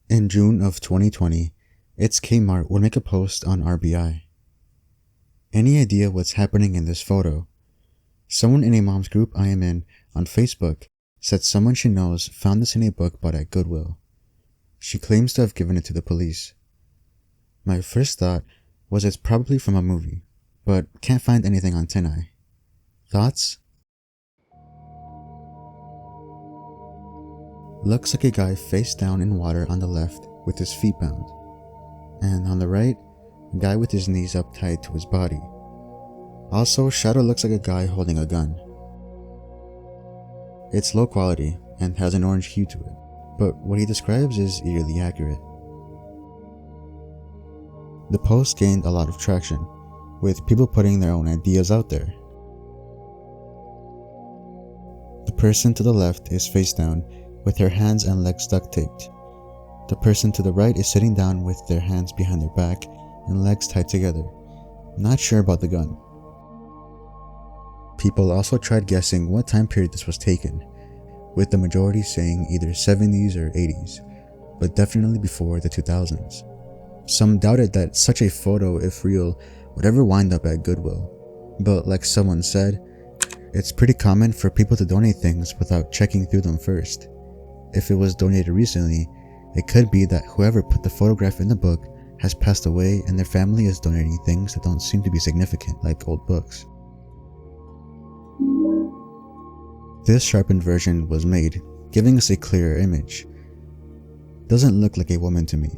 In June of 2020, It's Kmart would make a post on RBI. Any idea what's happening in this photo? Someone in a mom's group I am in on Facebook said someone she knows found this in a book bought at Goodwill. She claims to have given it to the police. My first thought was it's probably from a movie, but can't find anything on TinEye. Thoughts? Looks like a guy face down in water on the left with his feet bound. And on the right, a guy with his knees up tied to his body. Also, shadow looks like a guy holding a gun. It's low quality and has an orange hue to it, but what he describes is eerily accurate. The post gained a lot of traction, with people putting their own ideas out there. The person to the left is face down, with her hands and legs duct taped. The person to the right is sitting down with their hands behind their back and legs tied together. Not sure about the gun. People also tried guessing what time period this was taken, with the majority saying either 70s or 80s, but definitely before the 2000s. Some doubted that such a photo, if real, would ever wind up at Goodwill, but like someone said, it's pretty common for people to donate things without checking through them first. If it was donated recently, it could be that whoever put the photograph in the book has passed away and their family is donating things that don't seem to be significant, like old books. This sharpened version was made, giving us a clearer image. Doesn't look like a woman to me.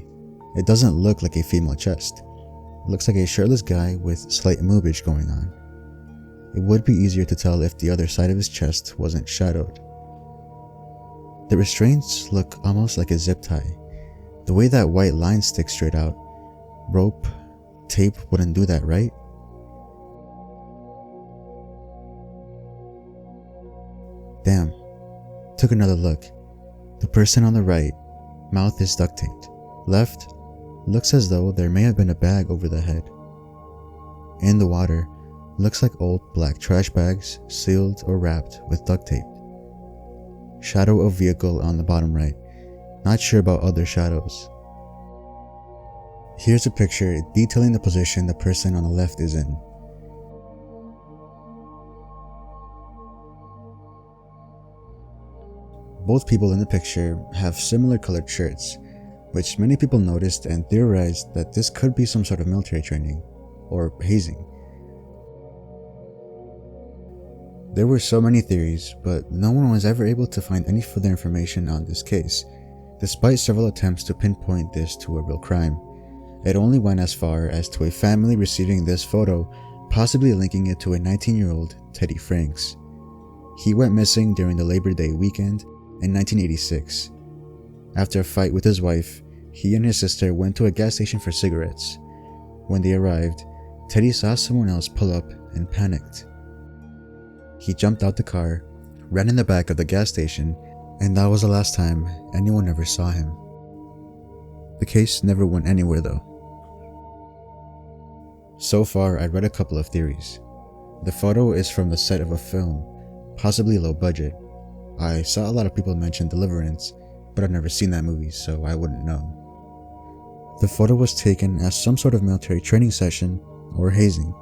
It doesn't look like a female chest. It looks like a shirtless guy with slight moobage going on. It would be easier to tell if the other side of his chest wasn't shadowed. The restraints look almost like a zip tie. The way that white line sticks straight out. Rope, tape wouldn't do that, right? Damn. Took another look. The person on the right, mouth is duct taped. Left, looks as though there may have been a bag over the head. In the water, looks like old black trash bags, sealed or wrapped with duct tape. Shadow of vehicle on the bottom right. Not sure about other shadows. Here's a picture detailing the position the person on the left is in. Both people in the picture have similar colored shirts, which many people noticed and theorized that this could be some sort of military training, or hazing. There were so many theories, but no one was ever able to find any further information on this case, despite several attempts to pinpoint this to a real crime. It only went as far as to a family receiving this photo, possibly linking it to a 19-year-old Teddy Franks. He went missing during the Labor Day weekend in 1986. After a fight with his wife, he and his sister went to a gas station for cigarettes. When they arrived, Teddy saw someone else pull up and panicked. He jumped out the car, ran in the back of the gas station, and that was the last time anyone ever saw him. The case never went anywhere though. So far, I read a couple of theories. The photo is from the set of a film, possibly low budget. I saw a lot of people mention Deliverance, but I've never seen that movie, so I wouldn't know. The photo was taken as some sort of military training session or hazing.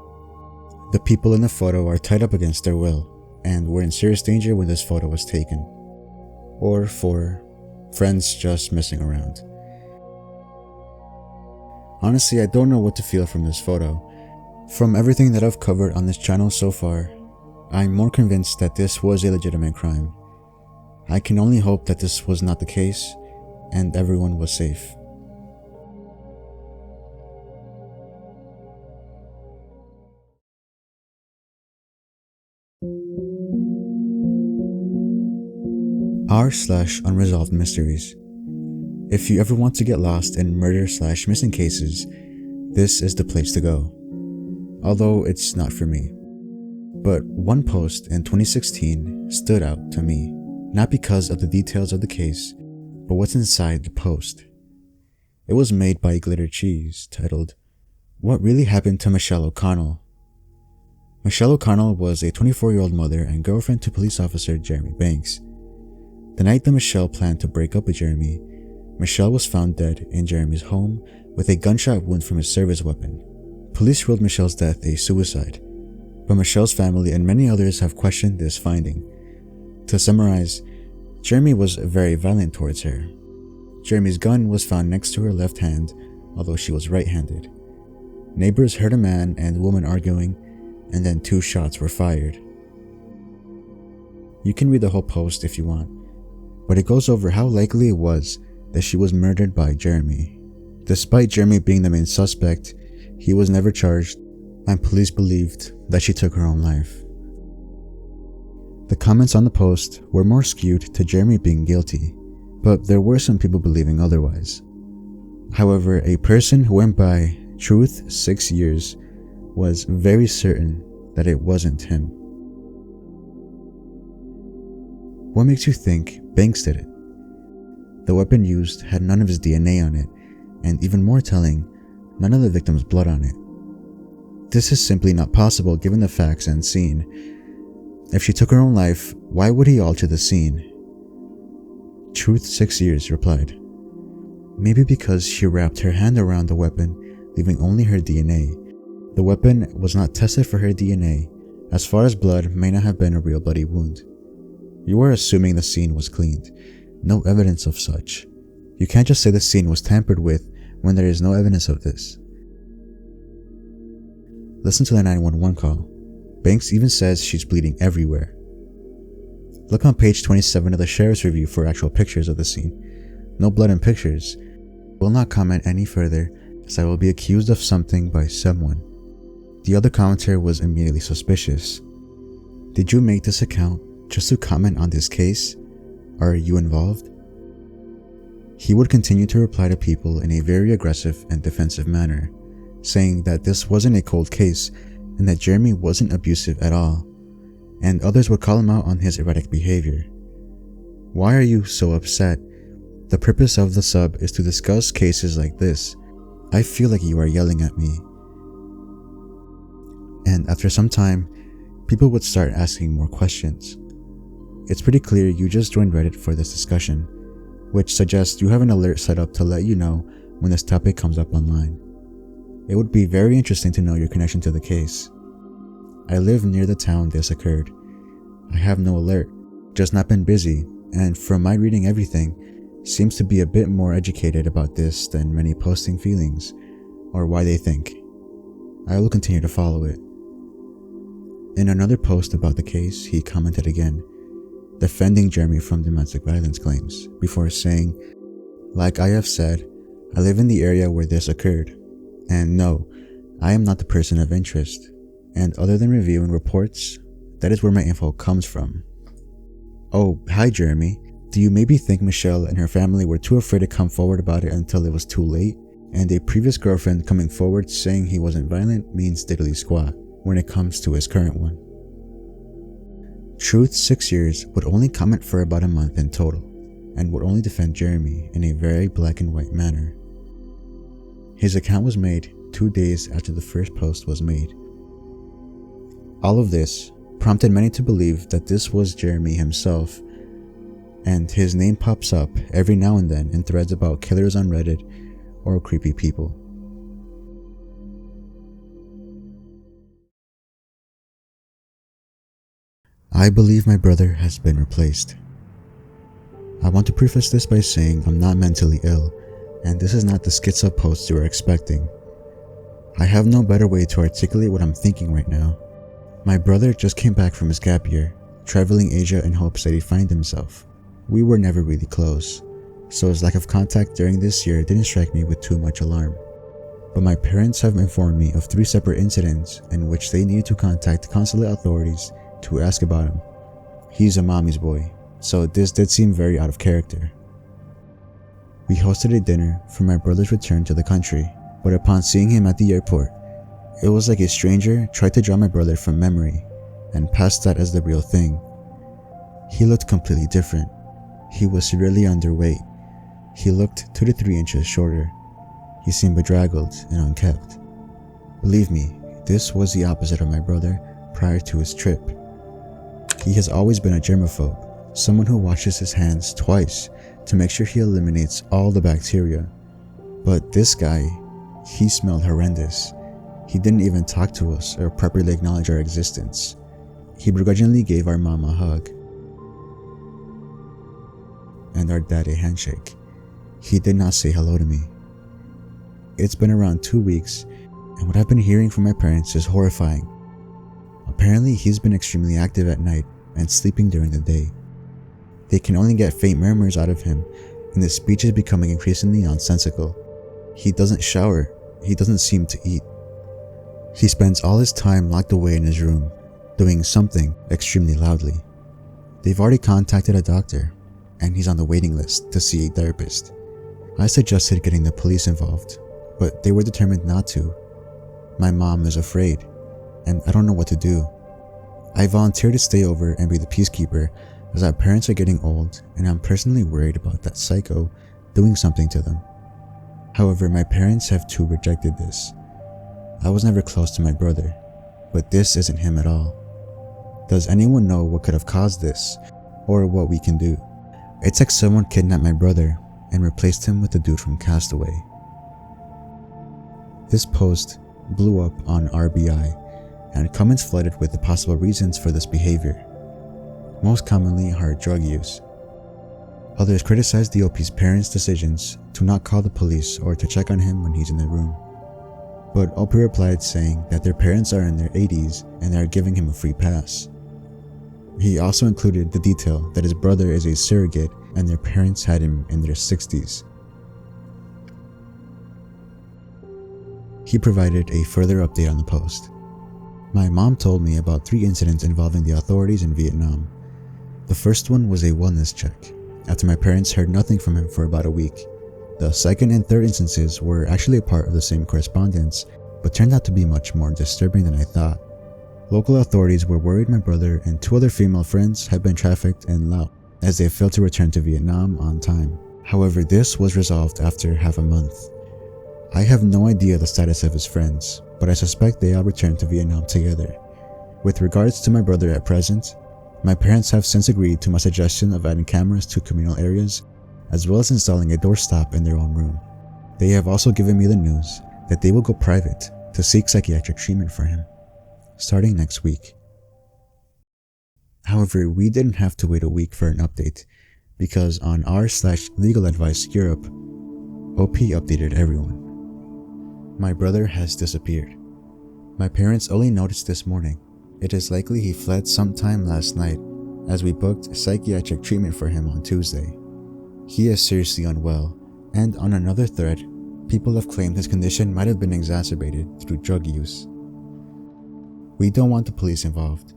The people in the photo are tied up against their will, and were in serious danger when this photo was taken. Or 4, friends just messing around. Honestly, I don't know what to feel from this photo. From everything that I've covered on this channel so far, I'm more convinced that this was a legitimate crime. I can only hope that this was not the case, and everyone was safe. r/unresolved mysteries. If you ever want to get lost in murder/missing cases, this is the place to go. Although it's not for me. But one post in 2016 stood out to me, not because of the details of the case, but what's inside the post. It was made by Glitter Cheese, titled, "What Really Happened to Michelle O'Connell?" Michelle O'Connell was a 24-year-old mother and girlfriend to police officer Jeremy Banks. The night that Michelle planned to break up with Jeremy, Michelle was found dead in Jeremy's home with a gunshot wound from his service weapon. Police ruled Michelle's death a suicide, but Michelle's family and many others have questioned this finding. To summarize, Jeremy was very violent towards her. Jeremy's gun was found next to her left hand, although she was right-handed. Neighbors heard a man and woman arguing, and then 2 shots were fired. You can read the whole post if you want, but it goes over how likely it was that she was murdered by Jeremy. Despite Jeremy being the main suspect, he was never charged, and police believed that she took her own life. The comments on the post were more skewed to Jeremy being guilty, but there were some people believing otherwise. However, a person who went by Truth 6 years was very certain that it wasn't him. What makes you think Banks did it? The weapon used had none of his DNA on it, and even more telling, none of the victim's blood on it. This is simply not possible given the facts and scene. If she took her own life, why would he alter the scene? Truth 6 years replied, maybe because she wrapped her hand around the weapon, leaving only her DNA. The weapon was not tested for her DNA, as far as blood may not have been a real bloody wound. You are assuming the scene was cleaned. No evidence of such. You can't just say the scene was tampered with when there is no evidence of this. Listen to the 911 call. Banks even says she's bleeding everywhere. Look on page 27 of the sheriff's review for actual pictures of the scene. No blood in pictures. Will not comment any further as I will be accused of something by someone. The other commenter was immediately suspicious. Did you make this account just to comment on this case? Are you involved? He would continue to reply to people in a very aggressive and defensive manner, saying that this wasn't a cold case and that Jeremy wasn't abusive at all, and others would call him out on his erratic behavior. Why are you so upset? The purpose of the sub is to discuss cases like this. I feel like you are yelling at me. And after some time, people would start asking more questions. It's pretty clear you just joined Reddit for this discussion, which suggests you have an alert set up to let you know when this topic comes up online. It would be very interesting to know your connection to the case. I live near the town this occurred. I have no alert, just not been busy, and from my reading everything, seems to be a bit more educated about this than many posting feelings, or why they think. I will continue to follow it. In another post about the case, he commented again, defending Jeremy from domestic violence claims, before saying, like I have said, I live in the area where this occurred, and no, I am not the person of interest, and other than reviewing reports, that is where my info comes from. Oh, hi Jeremy, do you maybe think Michelle and her family were too afraid to come forward about it until it was too late, and a previous girlfriend coming forward saying he wasn't violent means diddly squat when it comes to his current one? Truth 6 years would only comment for about a month in total, and would only defend Jeremy in a very black and white manner. His account was made 2 days after the first post was made. All of this prompted many to believe that this was Jeremy himself, and his name pops up every now and then in threads about killers on Reddit or creepy people. I believe my brother has been replaced. I want to preface this by saying I'm not mentally ill, and this is not the schizo post you are expecting. I have no better way to articulate what I'm thinking right now. My brother just came back from his gap year, traveling Asia in hopes that he'd find himself. We were never really close, so his lack of contact during this year didn't strike me with too much alarm. But my parents have informed me of 3 separate incidents in which they needed to contact consulate authorities to ask about him. He's a mommy's boy, so this did seem very out of character. We hosted a dinner for my brother's return to the country, but upon seeing him at the airport, it was like a stranger tried to draw my brother from memory and passed that as the real thing. He looked completely different. He was severely underweight. He looked 2 to 3 inches shorter. He seemed bedraggled and unkempt. Believe me, this was the opposite of my brother prior to his trip. He has always been a germaphobe, someone who washes his hands twice to make sure he eliminates all the bacteria. But this guy, he smelled horrendous. He didn't even talk to us or properly acknowledge our existence. He begrudgingly gave our mom a hug and our dad a handshake. He did not say hello to me. It's been around 2 weeks, and what I've been hearing from my parents is horrifying. Apparently, he's been extremely active at night and sleeping during the day. They can only get faint murmurs out of him, and his speech is becoming increasingly nonsensical. He doesn't shower. He doesn't seem to eat. He spends all his time locked away in his room, doing something extremely loudly. They've already contacted a doctor, and he's on the waiting list to see a therapist. I suggested getting the police involved, but they were determined not to. My mom is afraid, and I don't know what to do. I volunteered to stay over and be the peacekeeper, as our parents are getting old and I'm personally worried about that psycho doing something to them. However, my parents have too rejected this. I was never close to my brother, but this isn't him at all. Does anyone know what could have caused this, or what we can do? It's like someone kidnapped my brother and replaced him with the dude from Castaway. This post blew up on RBI, and comments flooded with the possible reasons for this behavior. Most commonly hard drug use. Others criticized the OP's parents' decisions to not call the police or to check on him when he's in the room. But OP replied saying that their parents are in their 80s and they are giving him a free pass. He also included the detail that his brother is a surrogate and their parents had him in their 60s. He provided a further update on the post. My mom told me about 3 incidents involving the authorities in Vietnam. The first one was a wellness check, after my parents heard nothing from him for about a week. The second and third instances were actually a part of the same correspondence, but turned out to be much more disturbing than I thought. Local authorities were worried my brother and 2 other female friends had been trafficked in Laos, as they failed to return to Vietnam on time. However, this was resolved after half a month. I have no idea the status of his friends, but I suspect they all returned to Vietnam together. With regards to my brother at present, my parents have since agreed to my suggestion of adding cameras to communal areas, as well as installing a doorstop in their own room. They have also given me the news that they will go private to seek psychiatric treatment for him, starting next week. However, we didn't have to wait a week for an update, because on r/Legal Advice Europe, OP updated everyone. My brother has disappeared. My parents only noticed this morning. It is likely he fled sometime last night, as we booked psychiatric treatment for him on Tuesday. He is seriously unwell, and on another thread, people have claimed his condition might have been exacerbated through drug use. We don't want the police involved.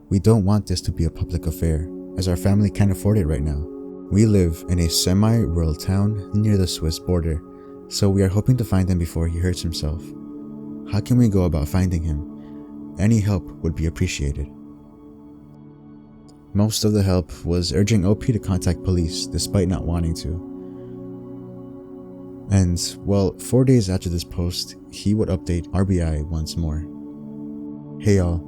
We don't want this to be a public affair, as our family can't afford it right now. We live in a semi-rural town near the Swiss border, so we are hoping to find him before he hurts himself. How can we go about finding him? Any help would be appreciated. Most of the help was urging OP to contact police despite not wanting to. And, well, 4 days after this post, he would update RBI once more. Hey y'all,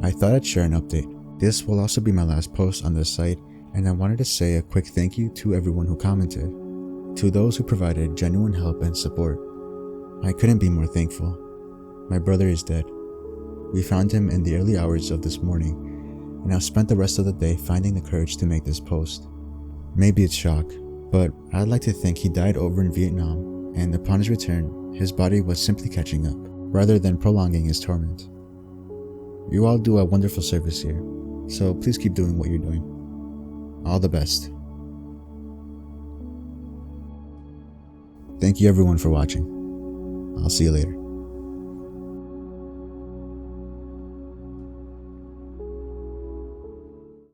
I thought I'd share an update. This will also be my last post on this site, and I wanted to say a quick thank you to everyone who commented. To those who provided genuine help and support. I couldn't be more thankful. My brother is dead. We found him in the early hours of this morning, and I've spent the rest of the day finding the courage to make this post. Maybe it's shock, but I'd like to think he died over in Vietnam, and upon his return, his body was simply catching up, rather than prolonging his torment. You all do a wonderful service here, so please keep doing what you're doing. All the best. Thank you everyone for watching. I'll see you later.